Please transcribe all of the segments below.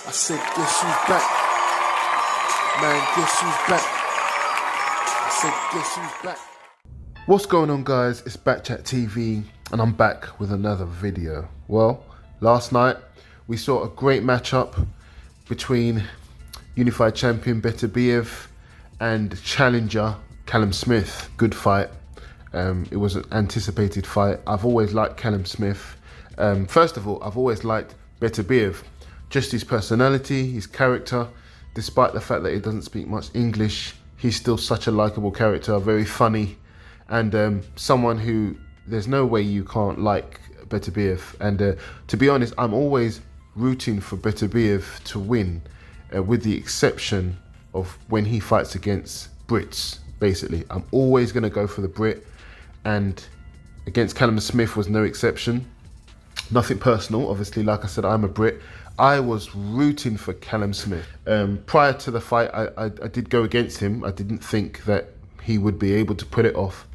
I said, guess who's back? Man, guess who's back? I said, guess who's back? What's going on, guys? It's Backchat TV, and I'm back with another video. Well, last night we saw a great matchup between unified champion Beterbiev and challenger Callum Smith. Good fight. It was an anticipated fight. I've always liked Callum Smith. First of all, I've always liked Beterbiev. Just his personality, his character. Despite the fact that he doesn't speak much English, he's still such a likable character, very funny, and someone who there's no way you can't like Beterbiev. And to be honest, I'm always rooting for Beterbiev to win, with the exception of when he fights against Brits. Basically, I'm always going to go for the Brit, and against Callum Smith was no exception. Nothing personal, obviously. Like I said, I'm a Brit. I was rooting for Callum Smith. Prior to the fight, I did go against him. I didn't think that he would be able to put it off.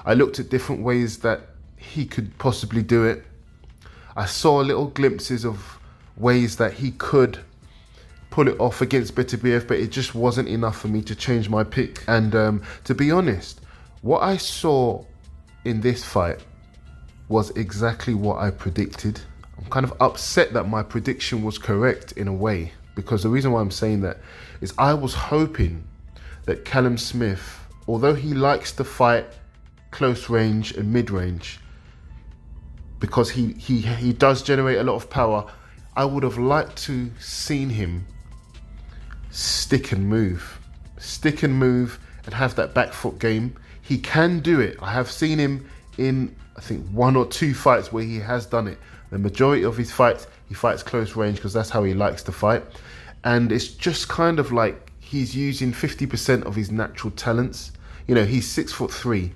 I looked at different ways that he could possibly do it. I saw little glimpses of ways that he could pull it off against Beterbiev, but it just wasn't enough for me to change my pick. And to be honest, what I saw in this fight was exactly what I predicted. I'm kind of upset that my prediction was correct in a way, because the reason why I'm saying that is I was hoping that Callum Smith, although he likes to fight close range and mid range, because he does generate a lot of power, I would have liked to seen him stick and move and have that back foot game. He can do it. I have seen him in, I think, 1 or 2 fights where he has done it. The majority of his fights, he fights close range because that's how he likes to fight. And it's just kind of like he's using 50% of his natural talents. You know, he's 6'3".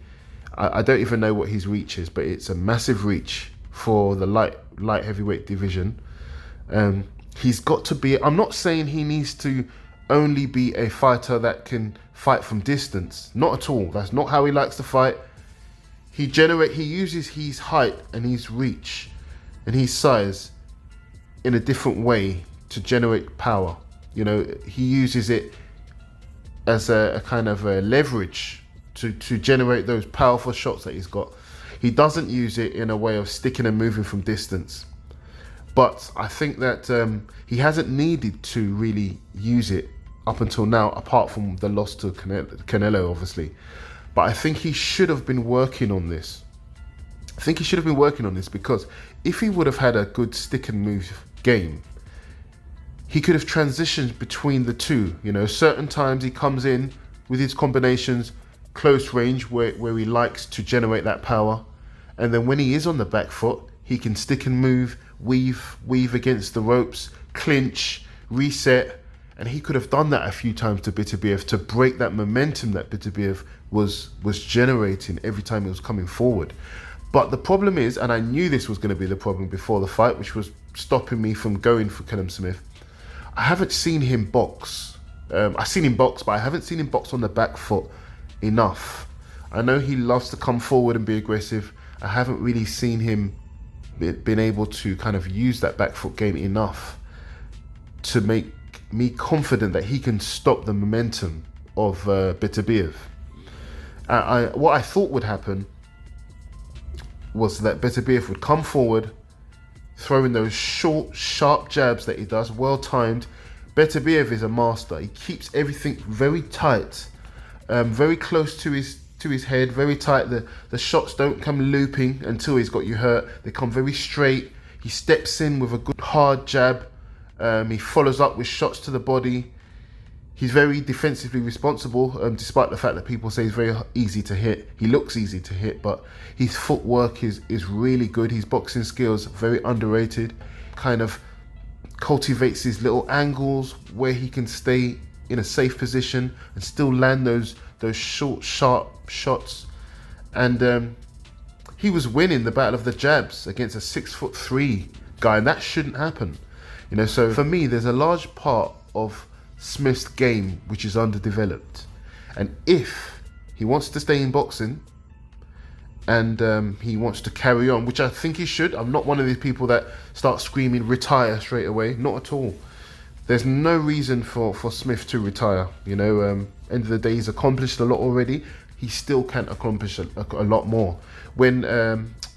I don't even know what his reach is, but it's a massive reach for the light heavyweight division. He's got to be, I'm not saying he needs to only be a fighter that can fight from distance. Not at all. That's not how he likes to fight. He uses his height and his reach and his size in a different way to generate power. You know, he uses it as a kind of a leverage to generate those powerful shots that he's got. He doesn't use it in a way of sticking and moving from distance. But I think that he hasn't needed to really use it up until now, apart from the loss to Canelo, obviously. But I think he should have been working on this. Because if he would have had a good stick and move game, he could have transitioned between the two. You know, certain times he comes in with his combinations, close range, where he likes to generate that power. And then when he is on the back foot, he can stick and move, weave against the ropes, clinch, reset. And he could have done that a few times to Beterbiev to break that momentum that Beterbiev was generating every time he was coming forward. But the problem is, and I knew this was going to be the problem before the fight, which was stopping me from going for Callum Smith, I haven't seen him box. I've seen him box, but I haven't seen him box on the back foot enough. I know he loves to come forward and be aggressive. I haven't really seen him been able to kind of use that back foot game enough to make me confident that he can stop the momentum of Beterbiev. What I thought would happen was that Beterbiev would come forward, throwing those short, sharp jabs that he does, well timed. Beterbiev is a master. He keeps everything very tight, very close to his head, very tight. The shots don't come looping until he's got you hurt. They come very straight. He steps in with a good hard jab. He follows up with shots to the body. He's very defensively responsible, despite the fact that people say he's very easy to hit. He looks easy to hit, but his footwork is really good. His boxing skills, very underrated. Kind of cultivates his little angles where he can stay in a safe position and still land those short, sharp shots. And he was winning the battle of the jabs against a 6'3" guy, and that shouldn't happen. You know, so for me, there's a large part of Smith's game which is underdeveloped, and if he wants to stay in boxing and he wants to carry on, which I think he should. I'm not one of these people that start screaming retire straight away, not at all. there's no reason for Smith to retire. You know, end of the day, he's accomplished a lot already. He still can accomplish a lot more. When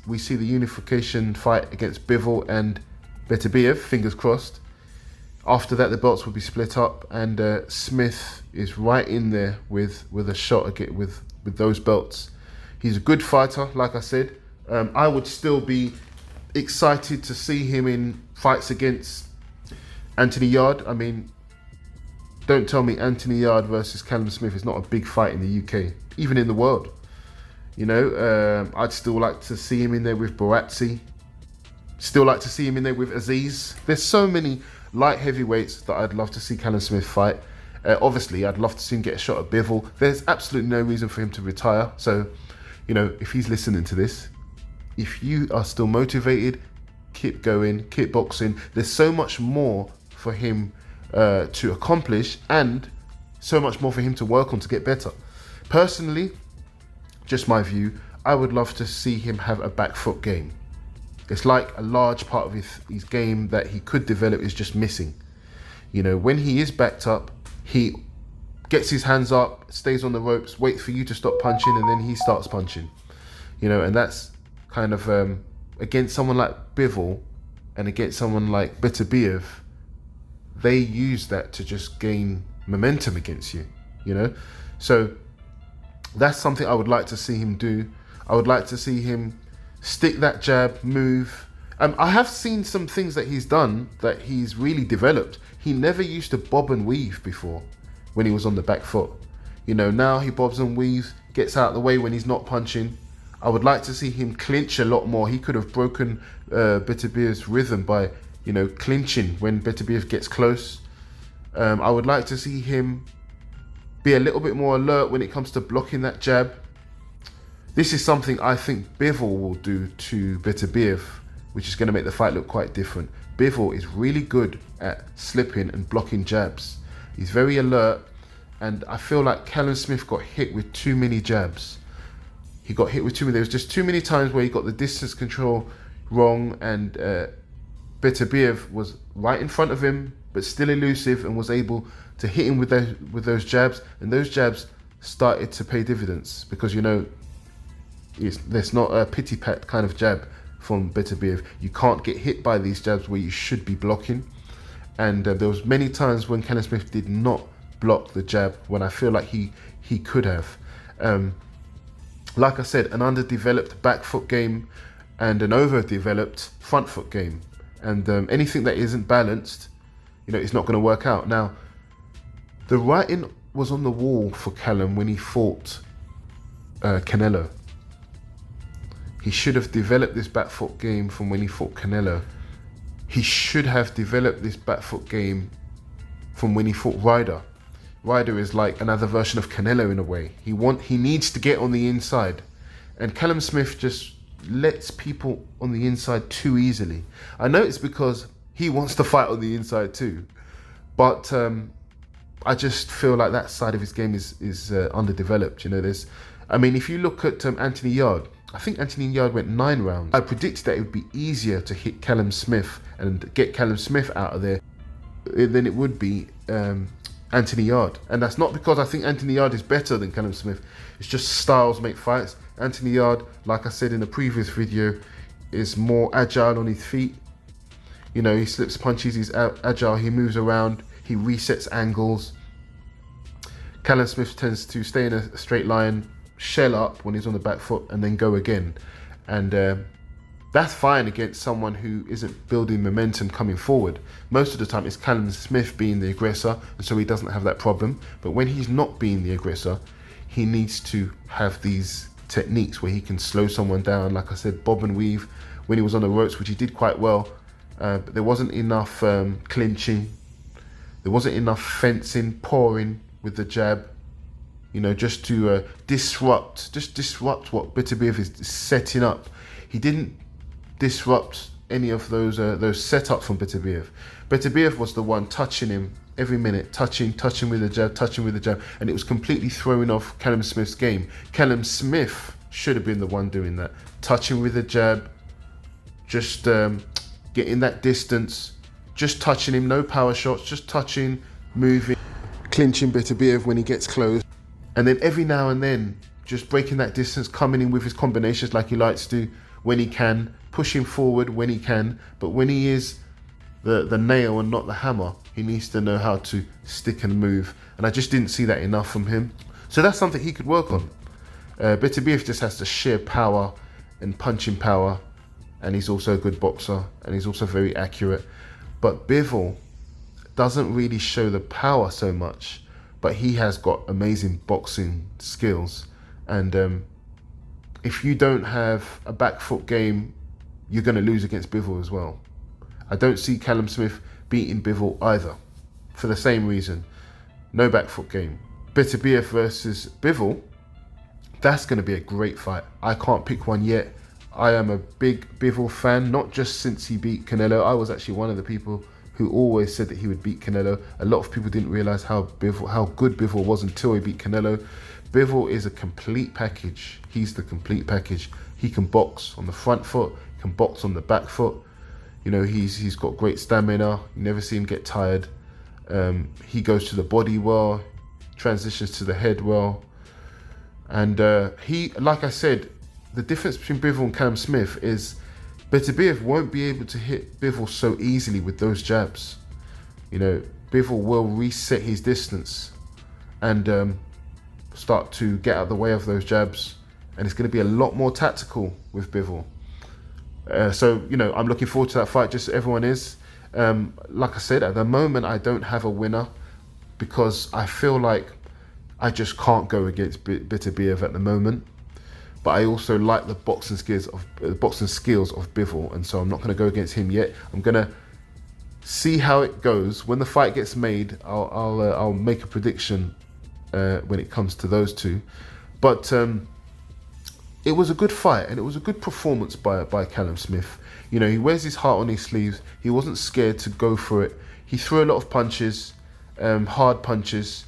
we see the unification fight against Bivol and Beterbiev, fingers crossed, after that the belts will be split up, and Smith is right in there with a shot again with those belts. He's a good fighter, like I said. I would still be excited to see him in fights against Anthony Yarde. I mean, don't tell me Anthony Yarde versus Callum Smith is not a big fight in the UK, even in the world. You know, I'd still like to see him in there with Barazzi. Still like to see him in there with Aziz. There's so many light heavyweights that I'd love to see Callum Smith fight. Obviously, I'd love to see him get a shot at Bivol. There's absolutely no reason for him to retire. So, you know, if he's listening to this, if you are still motivated, keep going, keep boxing. There's so much more for him to accomplish, and so much more for him to work on to get better. Personally, just my view, I would love to see him have a back foot game. It's like a large part of his game that he could develop is just missing. You know, when he is backed up, he gets his hands up, stays on the ropes, waits for you to stop punching, and then he starts punching. You know, and that's kind of against someone like Bivol and against someone like Beterbiev, they use that to just gain momentum against you, you know? So that's something I would like to see him do. I would like to see him stick that jab, move. I have seen some things that he's done that he's really developed. He never used to bob and weave before when he was on the back foot. You know, now he bobs and weaves, gets out of the way when he's not punching. I would like to see him clinch a lot more. He could have broken Beterbiev's rhythm by, you know, clinching when Beterbiev gets close. I would like to see him be a little bit more alert when it comes to blocking that jab. This is something I think Bivol will do to Beterbiev, which is going to make the fight look quite different. Bivol is really good at slipping and blocking jabs. He's very alert, and I feel like Callum Smith got hit with too many jabs. He got hit with too many. There was just too many times where he got the distance control wrong, and Beterbiev was right in front of him, but still elusive, and was able to hit him with those jabs. And those jabs started to pay dividends, because, you know, there's not a pity pat kind of jab from Beterbiev. You can't get hit by these jabs where you should be blocking. And there was many times when Callum Smith did not block the jab when I feel like he could have. Like I said, an underdeveloped back foot game and an overdeveloped front foot game. And anything that isn't balanced, you know, it's not going to work out. Now, the writing was on the wall for Callum when he fought Canelo. He should have developed this back foot game from when he fought Canelo. He should have developed this back foot game from when he fought Ryder. Ryder is like another version of Canelo in a way. He needs to get on the inside. And Callum Smith just lets people on the inside too easily. I know it's because he wants to fight on the inside too. But I just feel like that side of his game is underdeveloped. You know, if you look at Anthony Yarde, I think Anthony Yarde went 9 rounds. I predicted that it would be easier to hit Callum Smith and get Callum Smith out of there than it would be Anthony Yarde. And that's not because I think Anthony Yarde is better than Callum Smith. It's just styles make fights. Anthony Yarde, like I said in the previous video, is more agile on his feet. You know, he slips punches, he's agile, he moves around, he resets angles. Callum Smith tends to stay in a straight line, shell up when he's on the back foot, and then go again. And that's fine against someone who isn't building momentum coming forward. Most of the time it's Callum Smith being the aggressor, and so he doesn't have that problem. But when he's not being the aggressor, he needs to have these techniques where he can slow someone down. Like I said, bob and weave when he was on the ropes, which he did quite well. But there wasn't enough clinching. There wasn't enough fencing, pouring with the jab. You know, just to disrupt what Beterbiev is setting up. He didn't disrupt any of those setups from Beterbiev. Beterbiev was the one touching him every minute, touching with the jab, and it was completely throwing off Callum Smith's game. Callum Smith should have been the one doing that, touching with the jab, just getting that distance, just touching him, no power shots, just touching, moving, clinching Beterbiev when he gets close. And then every now and then, just breaking that distance, coming in with his combinations like he likes to when he can, pushing forward when he can. But when he is the nail and not the hammer, he needs to know how to stick and move. And I just didn't see that enough from him. So that's something he could work on. Beterbiev just has the sheer power and punching power. And he's also a good boxer. And he's also very accurate. But Bivol doesn't really show the power so much. But he has got amazing boxing skills. And if you don't have a back foot game, you're going to lose against Bivol as well. I don't see Callum Smith beating Bivol either, for the same reason. No back foot game. Beterbiev versus Bivol, that's going to be a great fight. I can't pick one yet. I am a big Bivol fan, not just since he beat Canelo. I was actually one of the people who always said that he would beat Canelo. A lot of people didn't realize how good Bivol was until he beat Canelo. Bivol is a complete package. He's the complete package. He can box on the front foot, can box on the back foot. You know, he's got great stamina. You never see him get tired. He goes to the body well, transitions to the head well. And he, like I said, the difference between Bivol and Callum Smith is Beterbiev won't be able to hit Bivol so easily with those jabs. You know, Bivol will reset his distance and start to get out of the way of those jabs. And it's going to be a lot more tactical with Bivol. So, you know, I'm looking forward to that fight, just as everyone is. Like I said, at the moment, I don't have a winner because I feel like I just can't go against Beterbiev at the moment. But I also like the boxing skills of Bivol, and so I'm not going to go against him yet. I'm going to see how it goes. When the fight gets made, I'll make a prediction when it comes to those two. But it was a good fight, and it was a good performance by Callum Smith. You know, he wears his heart on his sleeves. He wasn't scared to go for it. He threw a lot of punches, hard punches.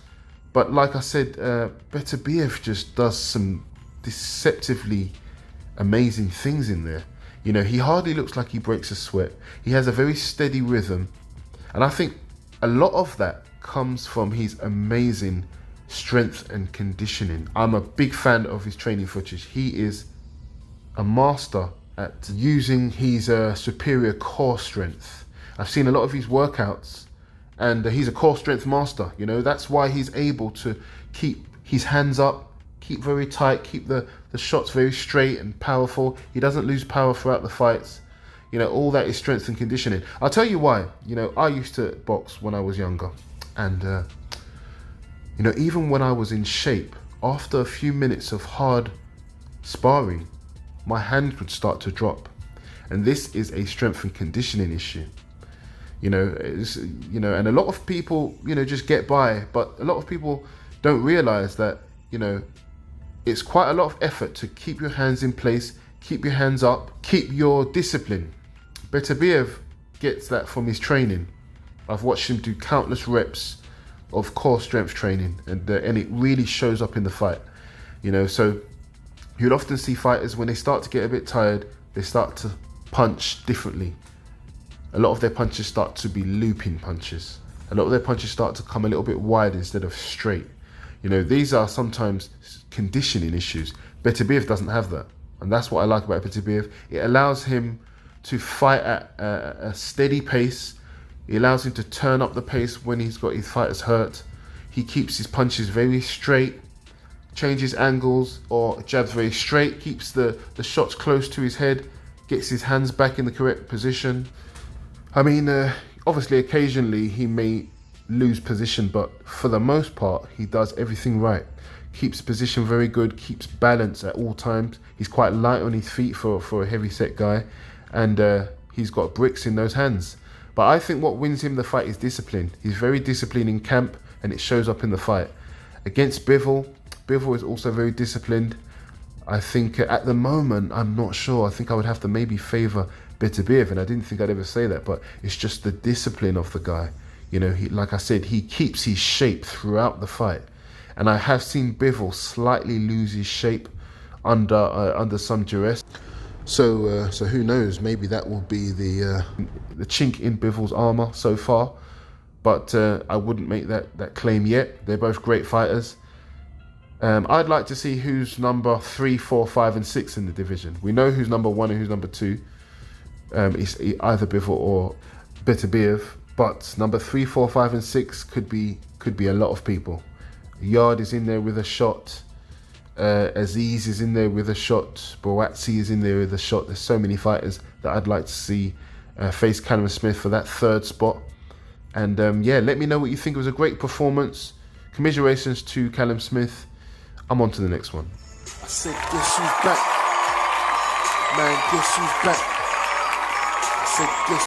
But like I said, Beterbiev just does some deceptively amazing things in there. You know, he hardly looks like he breaks a sweat. He has a very steady rhythm. And I think a lot of that comes from his amazing strength and conditioning. I'm a big fan of his training footage. He is a master at using his superior core strength. I've seen a lot of his workouts, and he's a core strength master. You know, that's why he's able to keep his hands up, keep very tight, keep the shots very straight and powerful. He doesn't lose power throughout the fights. You know, all that is strength and conditioning. I'll tell you why. You know, I used to box when I was younger, and you know, even when I was in shape, after a few minutes of hard sparring, my hand would start to drop. And this is a strength and conditioning issue. You know, and a lot of people, you know, just get by, but a lot of people don't realize that, you know, it's quite a lot of effort to keep your hands in place, keep your hands up, keep your discipline. Beterbiev gets that from his training. I've watched him do countless reps of core strength training, and it really shows up in the fight. You know, so you'll often see fighters, when they start to get a bit tired, they start to punch differently. A lot of their punches start to be looping punches. A lot of their punches start to come a little bit wide instead of straight. You know, these are sometimes conditioning issues. Beterbiev doesn't have that. And that's what I like about Beterbiev. It allows him to fight at a steady pace. It allows him to turn up the pace when he's got his fighters hurt. He keeps his punches very straight, changes angles or jabs very straight, keeps the shots close to his head, gets his hands back in the correct position. I mean, obviously occasionally he may lose position, but for the most part, he does everything right. Keeps position very good, keeps balance at all times. He's quite light on his feet for a heavy set guy, and he's got bricks in those hands. But I think what wins him the fight is discipline. He's very disciplined in camp, and it shows up in the fight. Against Bivol is also very disciplined. I think at the moment, I'm not sure. I think I would have to maybe favour Beterbiev, and I didn't think I'd ever say that, but it's just the discipline of the guy. You know, like I said, he keeps his shape throughout the fight. And I have seen Bivol slightly lose his shape under some duress. So who knows? Maybe that will be the chink in Bivol's armor so far. But I wouldn't make that claim yet. They're both great fighters. I'd like to see who's number 3, 4, 5, and 6 in the division. We know who's number 1 and who's number 2. It's either Bivol or Beterbiev. But number 3, 4, 5, and 6 could be a lot of people. Yard is in there with a shot. Aziz is in there with a shot. Boatsi is in there with a shot. There's so many fighters that I'd like to see face Callum Smith for that 3rd spot. And yeah, let me know what you think. It was a great performance. Commiserations to Callum Smith. I'm on to the next one. I said, guess who's back? Man, guess who's back? I said, guess